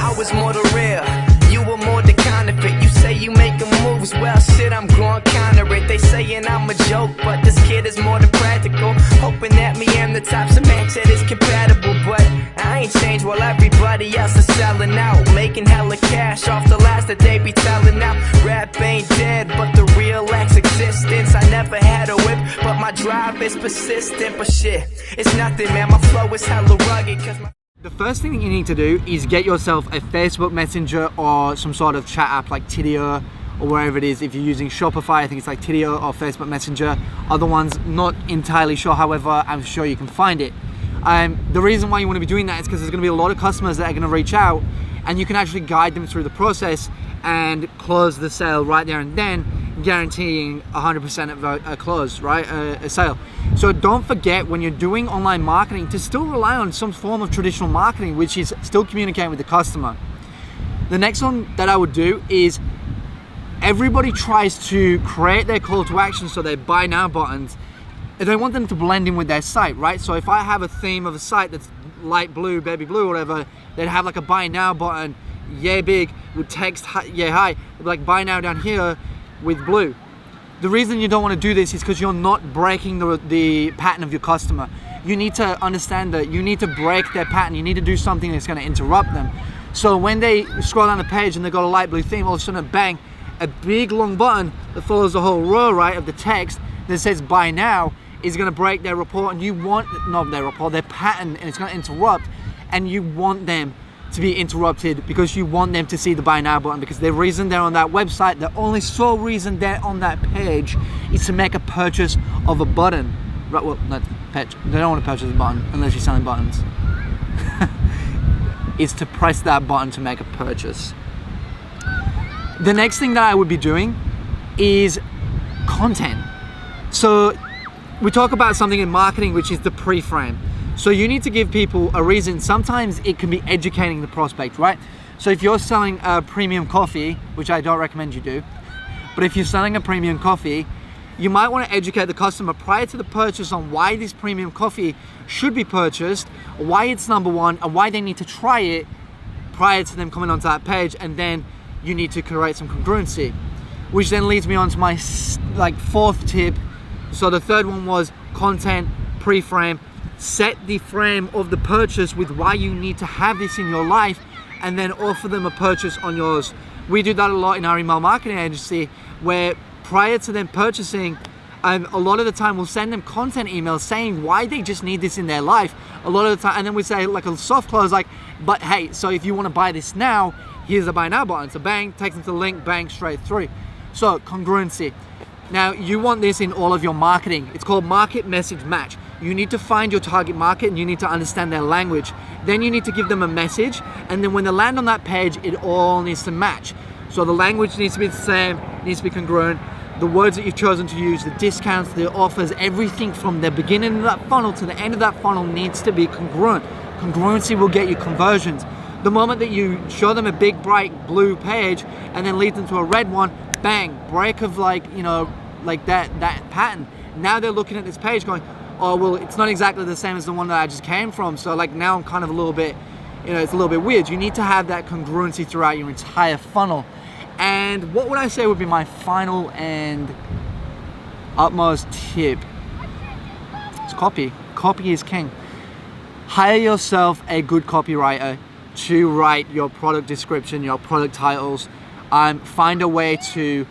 I was more the real, you were more the counterfeit. You say you making moves, well shit, I'm going counter it. They saying I'm a joke, but this kid is more than practical. Hoping that me and the types of match that is compatible, but I ain't changed while everybody else is selling out, making hella cash off the lies that they be telling out. Rap ain't dead, but the real lacks existence. I never had a whip, but my drive is persistent. But shit, it's nothing, man, my flow is hella rugged, cause my... The first thing that you need to do is get yourself a Facebook Messenger or some sort of chat app like Tidio or wherever it is. If you're using Shopify, I think it's like Tidio or Facebook Messenger. Other ones, not entirely sure, however, I'm sure you can find it. The reason why you want to be doing that is because there's going to be a lot of customers that are going to reach out, and you can actually guide them through the process and close the sale right there and then, guaranteeing 100% of a close, right? A sale. So don't forget, when you're doing online marketing, to still rely on some form of traditional marketing, which is still communicating with the customer. The next one that I would do is, everybody tries to create their call to action, so their buy now buttons, and they want them to blend in with their site, right? So if I have a theme of a site that's light blue, baby blue, whatever, they'd have like a buy now button, yeah big, with text, yeah hi, like buy now down here with blue. The reason you don't want to do this is because you're not breaking the pattern of your customer. You need to understand that you need to break their pattern. You need to do something that's going to interrupt them. So when they scroll down the page and they got a light blue theme, all of a sudden bang, a big long button that follows the whole row, right, of the text that says buy now is going to break their rapport, and you want, not their rapport, their pattern, and it's going to interrupt, and you want them to be interrupted because you want them to see the buy now button, because the reason they're on that website, the only sole reason they're on that page is to make a purchase of a button. Right, well, not purchase. They don't want to purchase a button unless you're selling buttons. It's to press that button to make a purchase. The next thing that I would be doing is content. So we talk about something in marketing, which is the pre-frame. So you need to give people a reason. Sometimes it can be educating the prospect, right? So if you're selling a premium coffee, which I don't recommend you do, but if you're selling a premium coffee, you might want to educate the customer prior to the purchase on why this premium coffee should be purchased, why it's number one, and why they need to try it prior to them coming onto that page. And then you need to create some congruency, which then leads me on to my fourth tip. So the third one was content, pre-frame. Set the frame of the purchase with why you need to have this in your life, and then offer them a purchase on yours. We do that a lot in our email marketing agency, where prior to them purchasing, a lot of the time we'll send them content emails saying why they just need this in their life. A lot of the time, and then we say like a soft close, like, but hey, so if you want to buy this now, here's the buy now button. So bang, takes them to the link, bang, straight through. So congruency. Now you want this in all of your marketing. It's called market message match. You need to find your target market and you need to understand their language. Then you need to give them a message, and then when they land on that page, it all needs to match. So the language needs to be the same, needs to be congruent. The words that you've chosen to use, the discounts, the offers, everything from the beginning of that funnel to the end of that funnel needs to be congruent. Congruency will get you conversions. The moment that you show them a big bright blue page and then lead them to a red one, bang, break of like that pattern. Now they're looking at this page going, oh, well, it's not exactly the same as the one that I just came from. So like now I'm kind of a little bit, it's a little bit weird. You need to have that congruency throughout your entire funnel. And what would I say would be my final and utmost tip? It's copy. Copy is king. Hire yourself a good copywriter to write your product description, your product titles. Find a way to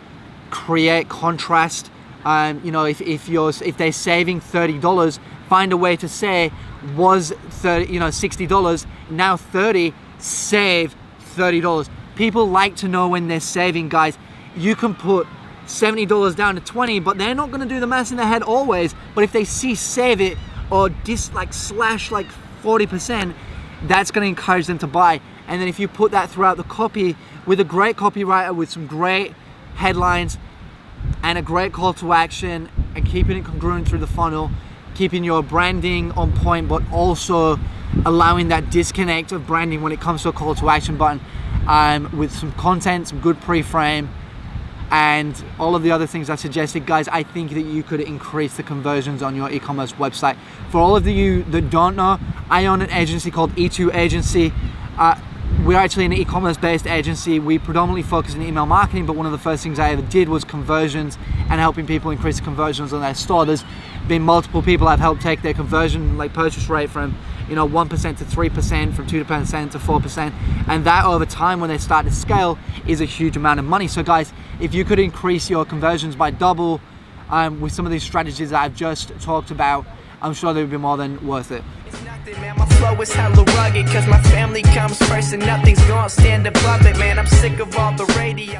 create contrast. If they're saving $30, find a way to say was $60, now 30, save $30. People like to know when they're saving, guys. You can put $70 down to 20, but they're not going to do the math in their head always. But if they see save it or slash 40%, that's going to encourage them to buy. And then if you put that throughout the copy with a great copywriter with some great headlines and a great call to action, and keeping it congruent through the funnel, keeping your branding on point, but also allowing that disconnect of branding when it comes to a call to action button, with some content, some good pre-frame, and all of the other things I suggested, guys, I think that you could increase the conversions on your e-commerce website. For all of you that don't know, I own an agency called E2 Agency. we're actually an e-commerce based agency. We predominantly focus on email marketing, but one of the first things I ever did was conversions and helping people increase conversions on their store. There's been multiple people I've helped take their conversion, like purchase rate from 1% to 3%, from 2% to 4%, and that over time when they start to scale is a huge amount of money. So guys, if you could increase your conversions by double with some of these strategies that I've just talked about, I'm sure they would be more than worth it. It's nothing, man, my flow is hella rugged, cause my family comes first and nothing's gonna stand above it, man. I'm sick of all the radio.